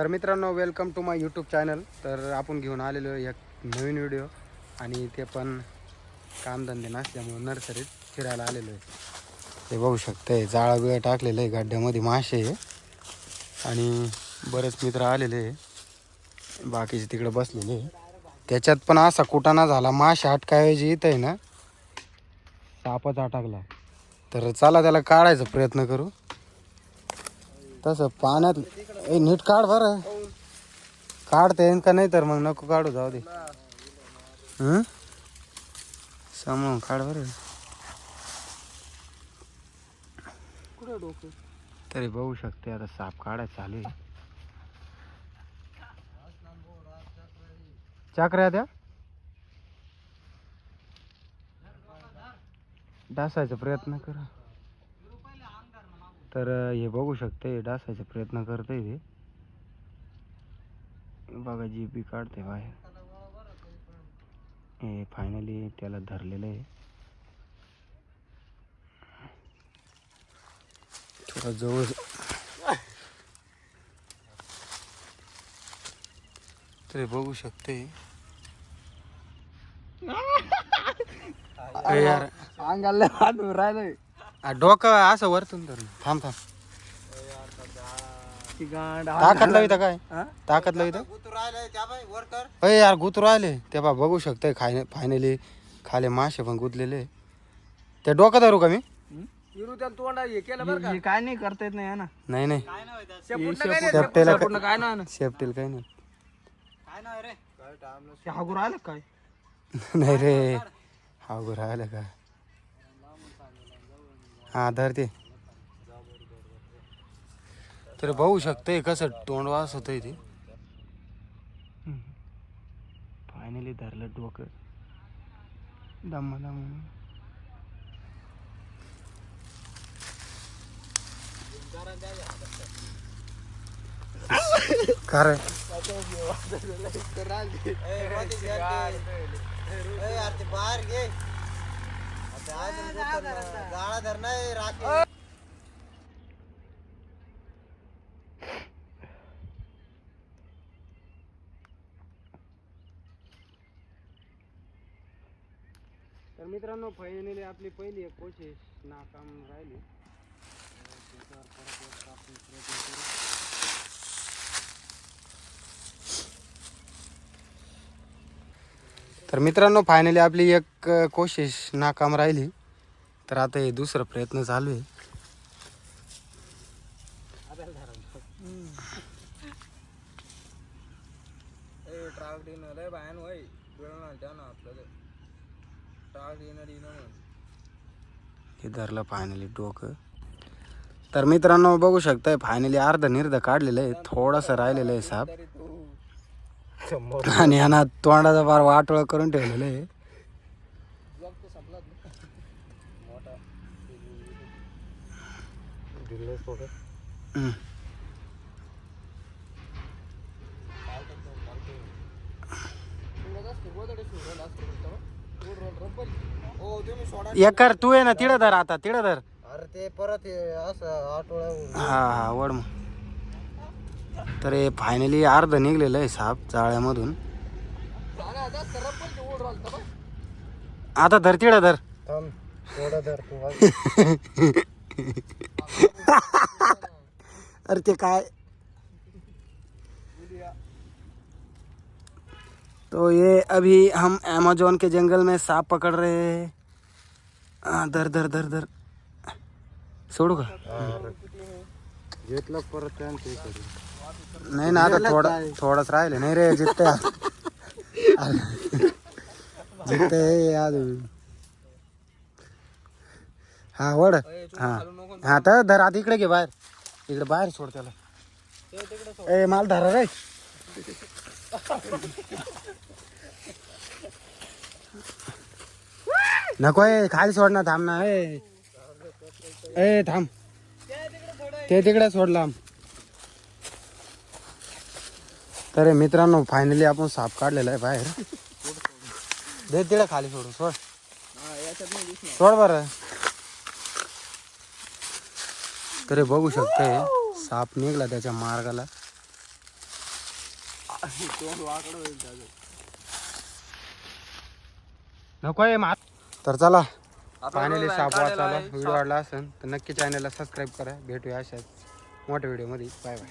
तर मित्रांनो, welcome to my YouTube channel. तर आपण घेऊन आलेलो एक नवीन व्हिडिओ आणि ते पण कामधंदे नसल्यामुळे नर्सरीत फिरायला आलेलो आहे. ते बघू शकते जाळा बिळा टाकलेलं आहे, गड्ड्यामध्ये मासे आहे आणि बरेच मित्र आलेले आहे, बाकीचे तिकडे बसलेले आहे. त्याच्यात पण असा कुटाणा झाला, मासे अटकायची इथं आहे ना, सापच अटकला. तर चला त्याला काढायचा प्रयत्न करू. तसं पाण्यात नीट काढ बरं, काढता येईन का नाही तर मग नको काढू, जाऊ दे. समोर काढ बरं. तरी बघू शकते आता साप काढायचं चालू आहे. चक्र्या द्या, डासायचा प्रयत्न करा. तर हे बघू शकते डासायचा प्रयत्न करते ते बघा, जीबी काढते बाहेर. हे फायनली त्याला धरलेलं आहे. थोडा जवळ तरी बघू शकते. यार अंगाला राहिलंय, डोकं असं वरतून धरून. थांब थांब, ताकद लावी काय, ताकद लावी यार, गुतू राहिले ते बा. बघू शकते फायनली खाले मासे पण गुतलेले. ते डोकं धरू का मी? काय नाही करता येत नाही ना. नाही नाही, शेपटील काही नाही. हागू राहिलं काय? नाही रे, हागू राहिलं का? हा धरते. तर बघू शकते कसं तोंड वास होतंय ते. फायनली धरलं डोकं दम दम. खरं बाहेर घे, गाळा धरणं राखे. तर मित्रांनो, फायनली आपली पहिली एक कोशिश नाकाम राहिली. तर मित्रांनो, फायनली आपली एक कोशिश नाकाम राहिली. तर आता हे दुसरा प्रयत्न चालू आहे. हे धरलं फायनली डोकं. तर मित्रांनो बघू शकताय फायनली अर्ध निर्ध काढलेलं आहे, थोडंसं राहिलेलं आहे साप. आणि यांना तोंडाचा फार वाटोळा करून ठेवलेलं आहे. एक कर तू आहे ना, तिडं धर, आता तिडं धर. अरे ते परत असं आठवड्या. हा हा, वड मग. तर हे फायनली अर्ध निघलेलं आहे साप जाळ्यामधून. आता धर, तिडं धर. अरे ते काय, तो ये अभी हम अमेज़न के जंगल में सांप पकड़ रहे हैं. धर धर धर धर, सोडू का? घेतलं परत. नाही ना, आता थोडंच राहिले. नाही रे, जितते जितते आज. हा वड, हा हा, तर धर. आता इकडे घे बाहेर, इकडे बाहेर सोड त्याला. ए माल धरा रे. नको आहे, खाली सोड ना. थांब ना, ए थांब, ते तिकडे सोडला. तर मित्रांनो, फायनली आपण साप काढलेला आहे बाहेर. दे तिकडे खाली सोडून, सोड सोड बरं. तरी बघू शकते साप निघला त्याच्या मार्गाला. नको आहे तर चला फायनली साप वाचला व्हिडिओ आवडला असेल तर नक्की चॅनलला सबस्क्राईब करा. भेटूया अशाच मोठ्या व्हिडिओमध्ये. Bye bye.